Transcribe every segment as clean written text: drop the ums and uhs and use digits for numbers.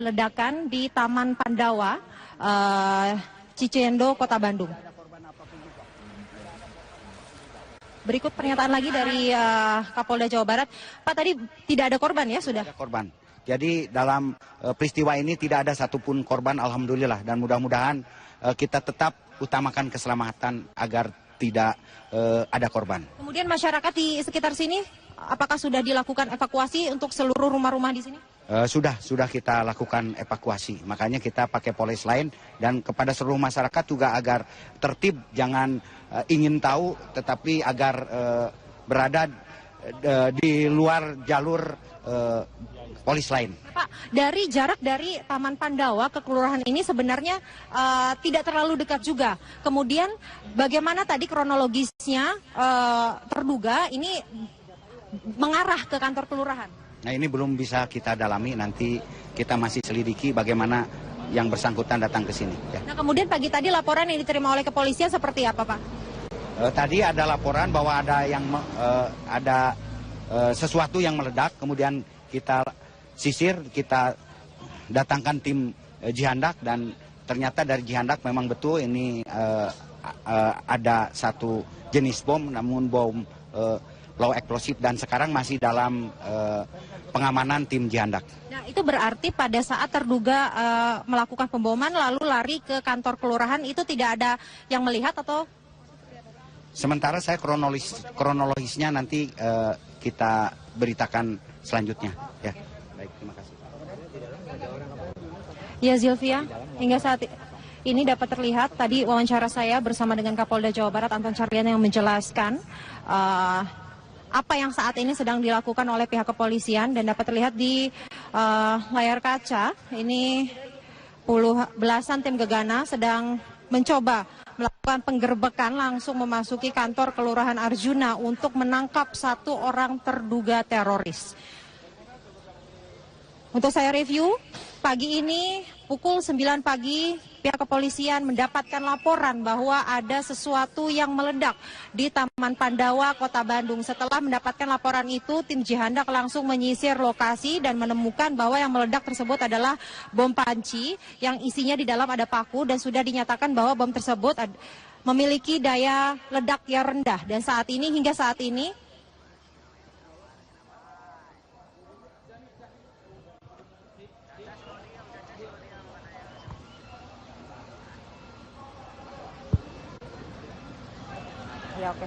Ledakan di Taman Pandawa, Cicendo, Kota Bandung. Berikut pernyataan lagi dari Kapolda Jawa Barat. Pak, tadi tidak ada korban ya sudah? Tidak ada korban. Jadi dalam peristiwa ini tidak ada satupun korban, alhamdulillah. Dan mudah-mudahan kita tetap utamakan keselamatan agar tidak ada korban. Kemudian masyarakat di sekitar sini, apakah sudah dilakukan evakuasi untuk seluruh rumah-rumah di sini? Sudah kita lakukan evakuasi. Makanya kita pakai polis lain dan kepada seluruh masyarakat juga agar tertib, jangan ingin tahu, tetapi agar berada di luar jalur polis lain. Pak, dari jarak dari Taman Pandawa ke kelurahan ini sebenarnya tidak terlalu dekat juga. Kemudian bagaimana tadi kronologisnya terduga ini mengarah ke kantor kelurahan? Nah, ini belum bisa kita dalami, nanti kita masih selidiki bagaimana yang bersangkutan datang ke sini. Ya. Nah, kemudian pagi tadi laporan yang diterima oleh kepolisian seperti apa, Pak? Tadi ada laporan bahwa ada sesuatu yang meledak, kemudian kita sisir, kita datangkan tim Jihandak, dan ternyata dari Jihandak memang betul ini ada satu jenis bom, namun bom low eksplosif, dan sekarang masih dalam pengamanan tim Jihandak. Nah, itu berarti pada saat terduga melakukan pemboman lalu lari ke kantor kelurahan itu tidak ada yang melihat atau? Sementara saya kronologisnya nanti kita beritakan selanjutnya. Ya, baik, terima kasih. Ya, Zilvia, hingga saat ini dapat terlihat tadi wawancara saya bersama dengan Kapolda Jawa Barat Anton Carlyan yang menjelaskan apa yang saat ini sedang dilakukan oleh pihak kepolisian, dan dapat terlihat di layar kaca ini belasan tim gegana sedang mencoba melakukan penggerbekan langsung memasuki kantor Kelurahan Arjuna untuk menangkap satu orang terduga teroris. Untuk saya review, pagi ini pukul 9 pagi pihak kepolisian mendapatkan laporan bahwa ada sesuatu yang meledak di Taman Pandawa, Kota Bandung. Setelah mendapatkan laporan itu, tim Jihandak langsung menyisir lokasi dan menemukan bahwa yang meledak tersebut adalah bom panci yang isinya di dalam ada paku, dan sudah dinyatakan bahwa bom tersebut memiliki daya ledak yang rendah. Dan hingga saat ini ya, oke.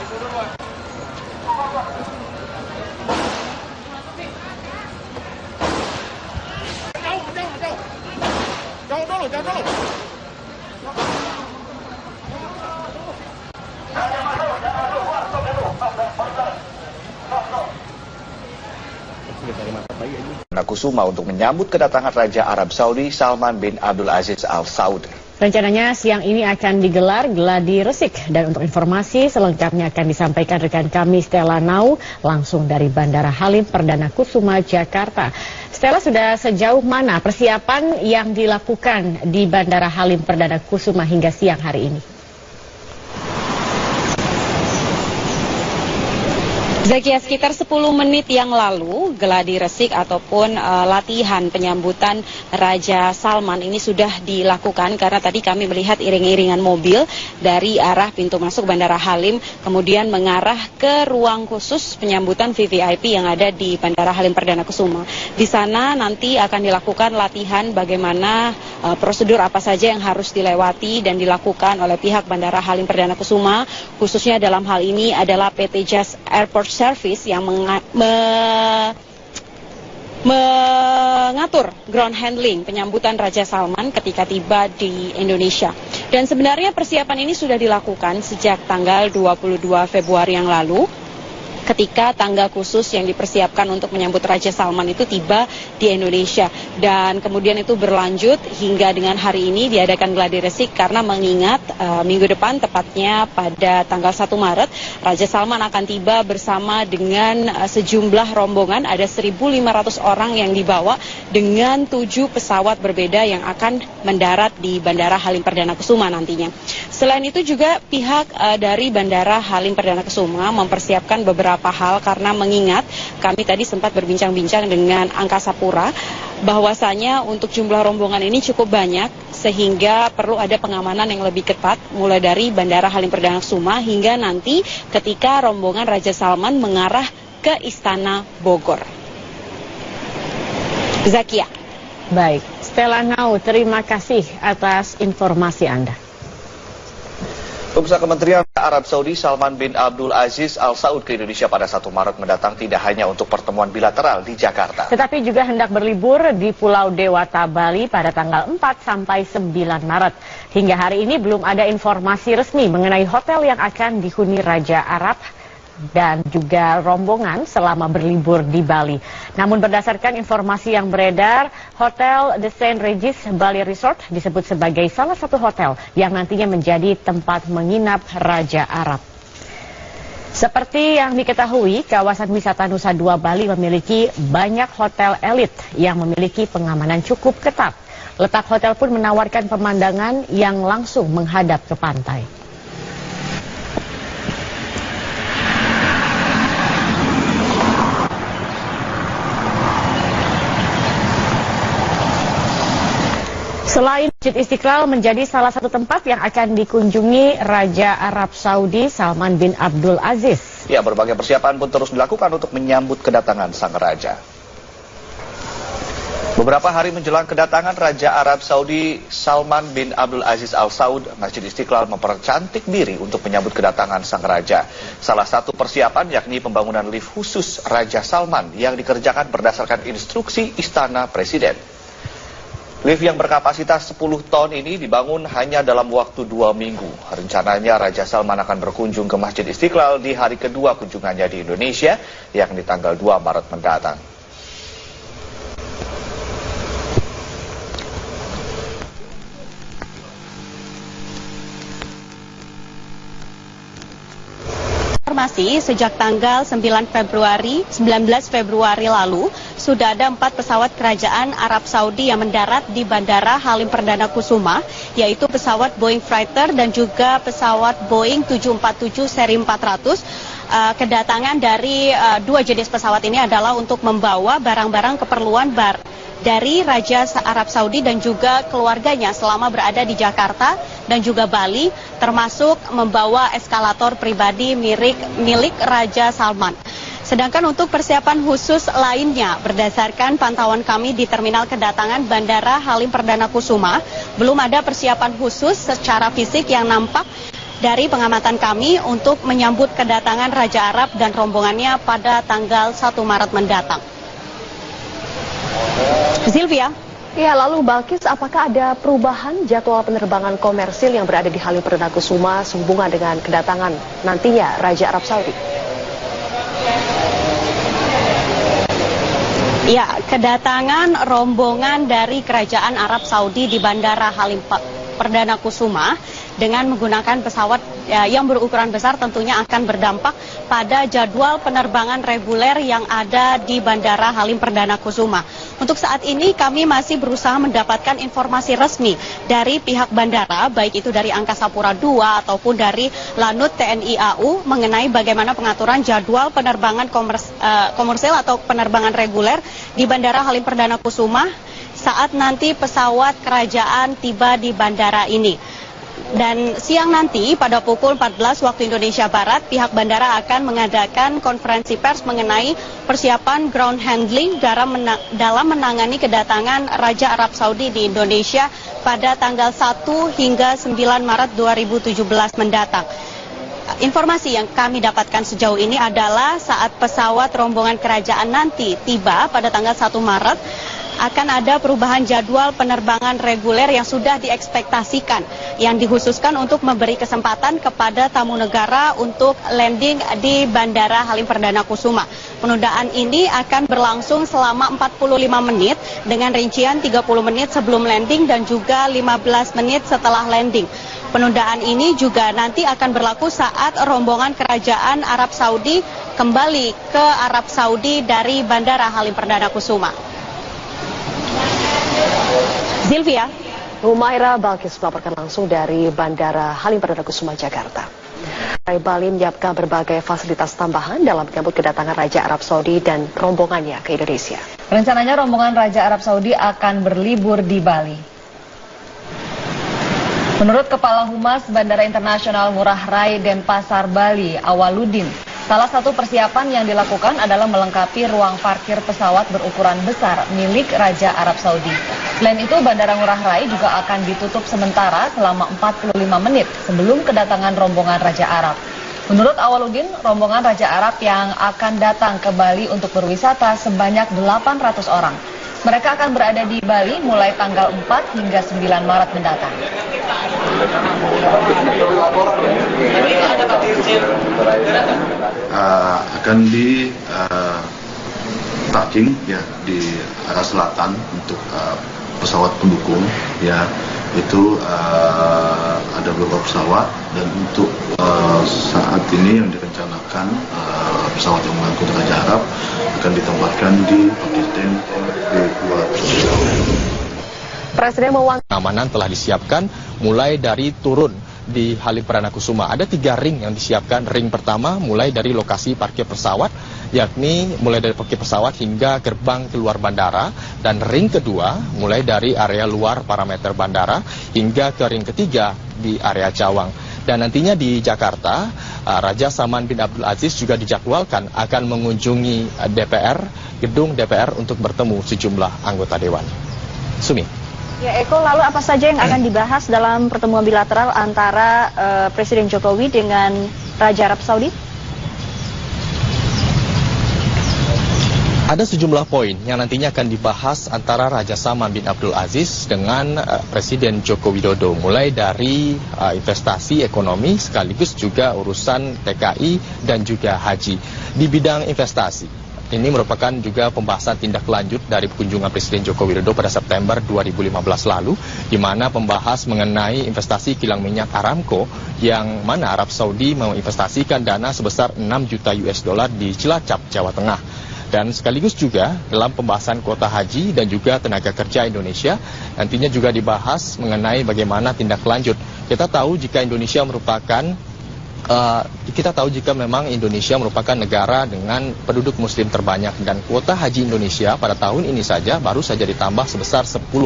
Jauh dulu. Kusuma untuk menyambut kedatangan Raja Arab Saudi Salman bin Abdul Aziz Al Saud. Rencananya siang ini akan digelar gladi resik, dan untuk informasi selengkapnya akan disampaikan rekan kami Stella Nau langsung dari Bandara Halim Perdana Kusuma, Jakarta. Stella, sudah sejauh mana persiapan yang dilakukan di Bandara Halim Perdana Kusuma hingga siang hari ini? Zakia, sekitar 10 menit yang lalu, gladi resik ataupun latihan penyambutan Raja Salman ini sudah dilakukan, karena tadi kami melihat iring-iringan mobil dari arah pintu masuk Bandara Halim kemudian mengarah ke ruang khusus penyambutan VVIP yang ada di Bandara Halim Perdana Kusuma. Di sana nanti akan dilakukan latihan bagaimana prosedur apa saja yang harus dilewati dan dilakukan oleh pihak Bandara Halim Perdana Kusuma, khususnya dalam hal ini adalah PT Jas Airport Service yang mengatur ground handling penyambutan Raja Salman ketika tiba di Indonesia. Dan sebenarnya persiapan ini sudah dilakukan sejak tanggal 22 Februari yang lalu. ketika tangga khusus yang dipersiapkan untuk menyambut Raja Salman itu tiba di Indonesia. Dan kemudian itu berlanjut hingga dengan hari ini diadakan gladi resik karena mengingat minggu depan tepatnya pada tanggal 1 Maret Raja Salman akan tiba bersama dengan sejumlah rombongan, ada 1.500 orang yang dibawa dengan 7 pesawat berbeda yang akan mendarat di Bandara Halim Perdana Kusuma nantinya. Selain itu juga pihak dari Bandara Halim Perdana Kusuma mempersiapkan beberapa hal karena mengingat kami tadi sempat berbincang-bincang dengan Angkasa Pura bahwasanya untuk jumlah rombongan ini cukup banyak sehingga perlu ada pengamanan yang lebih ketat mulai dari Bandara Halim Perdana Kusuma hingga nanti ketika rombongan Raja Salman mengarah ke Istana Bogor. Zakia. Baik, Stella Nau, terima kasih atas informasi Anda. Pemirsa, Kementerian Arab Saudi Salman bin Abdul Aziz Al Saud ke Indonesia pada 1 Maret mendatang tidak hanya untuk pertemuan bilateral di Jakarta, tetapi juga hendak berlibur di Pulau Dewata, Bali pada tanggal 4 sampai 9 Maret. Hingga hari ini belum ada informasi resmi mengenai hotel yang akan dihuni Raja Arab dan juga rombongan selama berlibur di Bali. Namun berdasarkan informasi yang beredar, Hotel The St. Regis Bali Resort disebut sebagai salah satu hotel yang nantinya menjadi tempat menginap Raja Arab. Seperti yang diketahui, kawasan wisata Nusa Dua Bali memiliki banyak hotel elit yang memiliki pengamanan cukup ketat. Letak hotel pun menawarkan pemandangan yang langsung menghadap ke pantai. Selain Masjid Istiqlal menjadi salah satu tempat yang akan dikunjungi Raja Arab Saudi Salman bin Abdul Aziz. Ya, berbagai persiapan pun terus dilakukan untuk menyambut kedatangan sang raja. Beberapa hari menjelang kedatangan Raja Arab Saudi Salman bin Abdul Aziz Al Saud, Masjid Istiqlal mempercantik diri untuk menyambut kedatangan sang raja. Salah satu persiapan yakni pembangunan lift khusus Raja Salman yang dikerjakan berdasarkan instruksi Istana Presiden. Lift yang berkapasitas 10 ton ini dibangun hanya dalam waktu 2 minggu. Rencananya Raja Salman akan berkunjung ke Masjid Istiqlal di hari kedua kunjungannya di Indonesia, yakni tanggal 2 Maret mendatang. Informasi sejak tanggal 19 Februari lalu sudah ada 4 pesawat kerajaan Arab Saudi yang mendarat di Bandara Halim Perdana Kusuma, yaitu pesawat Boeing Fighter dan juga pesawat Boeing 747 seri 400. Kedatangan dari 2 jenis pesawat ini adalah untuk membawa barang-barang keperluan dari Raja Arab Saudi dan juga keluarganya selama berada di Jakarta dan juga Bali, termasuk membawa eskalator pribadi milik Raja Salman. Sedangkan untuk persiapan khusus lainnya, berdasarkan pantauan kami di terminal kedatangan Bandara Halim Perdana Kusuma, belum ada persiapan khusus secara fisik yang nampak dari pengamatan kami untuk menyambut kedatangan Raja Arab dan rombongannya pada tanggal 1 Maret mendatang. Sylvia. Ya, lalu Balkis, apakah ada perubahan jadwal penerbangan komersil yang berada di Halim Perdana Kusuma sehubungan dengan kedatangan nantinya Raja Arab Saudi? Ya, kedatangan rombongan dari Kerajaan Arab Saudi di Bandara Halim Perdana Kusuma dengan menggunakan pesawat yang berukuran besar tentunya akan berdampak pada jadwal penerbangan reguler yang ada di Bandara Halim Perdana Kusuma. Untuk saat ini kami masih berusaha mendapatkan informasi resmi dari pihak bandara, baik itu dari Angkasa Pura II ataupun dari Lanut TNI AU mengenai bagaimana pengaturan jadwal penerbangan komersil atau penerbangan reguler di Bandara Halim Perdana Kusuma saat nanti pesawat kerajaan tiba di bandara ini. Dan siang nanti pada pukul 14 waktu Indonesia Barat, pihak bandara akan mengadakan konferensi pers mengenai persiapan ground handling dalam menangani kedatangan Raja Arab Saudi di Indonesia pada tanggal 1 hingga 9 Maret 2017 mendatang. Informasi yang kami dapatkan sejauh ini adalah saat pesawat rombongan kerajaan nanti tiba pada tanggal 1 Maret, akan ada perubahan jadwal penerbangan reguler yang sudah diekspektasikan, yang dikhususkan untuk memberi kesempatan kepada tamu negara untuk landing di Bandara Halim Perdana Kusuma. Penundaan ini akan berlangsung selama 45 menit dengan rincian 30 menit sebelum landing dan juga 15 menit setelah landing. Penundaan ini juga nanti akan berlaku saat rombongan kerajaan Arab Saudi kembali ke Arab Saudi dari Bandara Halim Perdana Kusuma. Zilvia. Humaira Balkis melaporkan langsung dari Bandara Halim Perdana Kusuma, Jakarta. Bali menyiapkan berbagai fasilitas tambahan dalam menyambut kedatangan Raja Arab Saudi dan rombongannya ke Indonesia. Rencananya rombongan Raja Arab Saudi akan berlibur di Bali. Menurut Kepala Humas Bandara Internasional Ngurah Rai Denpasar, Bali, Awaludin, salah satu persiapan yang dilakukan adalah melengkapi ruang parkir pesawat berukuran besar milik Raja Arab Saudi. Selain itu, Bandara Ngurah Rai juga akan ditutup sementara selama 45 menit sebelum kedatangan rombongan Raja Arab. Menurut Awaludin, rombongan Raja Arab yang akan datang ke Bali untuk berwisata sebanyak 800 orang. Mereka akan berada di Bali mulai tanggal 4 hingga 9 Maret mendatang. Akan di parking ya di arah selatan untuk pesawat pendukung ya, itu ada beberapa pesawat, dan untuk saat ini yang direncanakan pesawat yang mengangkut Raja Arab akan ditempatkan di Pakistan Presiden Pengamanan telah disiapkan mulai dari turun di Halim Perdana Kusuma. Ada 3 ring yang disiapkan. Ring pertama mulai dari lokasi parkir pesawat, yakni mulai dari parkir pesawat hingga gerbang keluar bandara. Dan ring kedua mulai dari area luar parameter bandara hingga ke ring ketiga di area Cawang. Dan nantinya di Jakarta, Raja Salman bin Abdul Aziz juga dijadwalkan akan mengunjungi DPR, gedung DPR untuk bertemu sejumlah anggota Dewan. Sumi. Ya Eko, lalu apa saja yang akan dibahas dalam pertemuan bilateral antara Presiden Jokowi dengan Raja Arab Saudi? Ada sejumlah poin yang nantinya akan dibahas antara Raja Salman bin Abdul Aziz dengan Presiden Joko Widodo, mulai dari investasi ekonomi sekaligus juga urusan TKI dan juga haji. Di bidang investasi, ini merupakan juga pembahasan tindak lanjut dari kunjungan Presiden Joko Widodo pada September 2015 lalu, di mana pembahas mengenai investasi kilang minyak Aramco, yang mana Arab Saudi menginvestasikan dana sebesar 6 juta US dollar di Cilacap, Jawa Tengah. Dan sekaligus juga dalam pembahasan kuota haji dan juga tenaga kerja Indonesia, nantinya juga dibahas mengenai bagaimana tindak lanjut. Kita tahu jika memang Indonesia merupakan negara dengan penduduk muslim terbanyak, dan kuota haji Indonesia pada tahun ini saja baru saja ditambah sebesar 10.000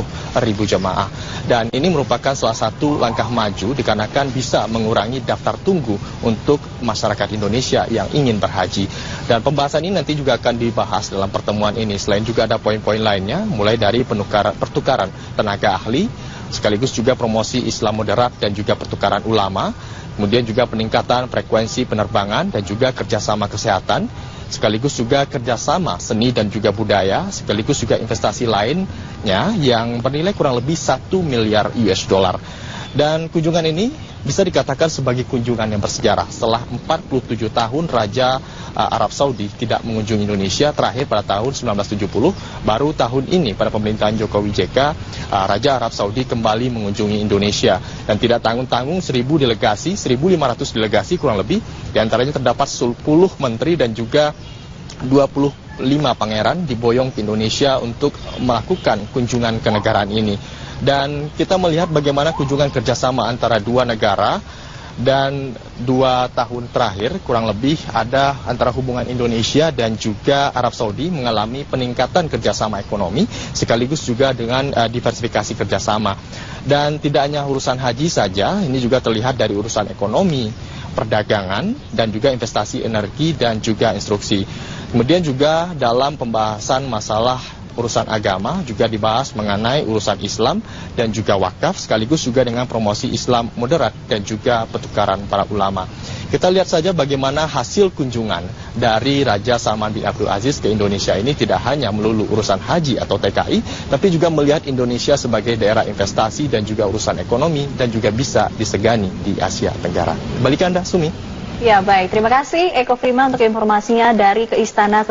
jemaah. Dan ini merupakan salah satu langkah maju dikarenakan bisa mengurangi daftar tunggu untuk masyarakat Indonesia yang ingin berhaji. Dan pembahasan ini nanti juga akan dibahas dalam pertemuan ini. Selain juga ada poin-poin lainnya, mulai dari pertukaran tenaga ahli, sekaligus juga promosi Islam moderat dan juga pertukaran ulama. Kemudian juga peningkatan frekuensi penerbangan dan juga kerjasama kesehatan, sekaligus juga kerjasama seni dan juga budaya, sekaligus juga investasi lainnya yang bernilai kurang lebih 1 miliar US dollar. Dan kunjungan ini bisa dikatakan sebagai kunjungan yang bersejarah. Setelah 47 tahun Raja Arab Saudi tidak mengunjungi Indonesia, terakhir pada tahun 1970, baru tahun ini pada pemerintahan Jokowi JK, Raja Arab Saudi kembali mengunjungi Indonesia. Dan tidak tanggung-tanggung 1.000 delegasi, 1.500 delegasi kurang lebih, diantaranya terdapat 10 menteri dan juga 25 pangeran diboyong ke Indonesia untuk melakukan kunjungan kenegaraan ini. Dan kita melihat bagaimana kunjungan kerjasama antara dua negara, dan 2 tahun terakhir kurang lebih ada antara hubungan Indonesia dan juga Arab Saudi mengalami peningkatan kerjasama ekonomi, sekaligus juga dengan diversifikasi kerjasama. Dan tidak hanya urusan haji saja, ini juga terlihat dari urusan ekonomi, perdagangan, dan juga investasi energi dan juga instruksi. Kemudian juga dalam pembahasan masalah urusan agama, juga dibahas mengenai urusan Islam dan juga wakaf, sekaligus juga dengan promosi Islam moderat dan juga pertukaran para ulama. Kita lihat saja bagaimana hasil kunjungan dari Raja Salman bin Abdul Aziz ke Indonesia ini tidak hanya melulu urusan haji atau TKI, tapi juga melihat Indonesia sebagai daerah investasi dan juga urusan ekonomi dan juga bisa disegani di Asia Tenggara. Kembali ke Anda, Sumi. Ya baik, terima kasih Eko Prima untuk informasinya dari ke Istana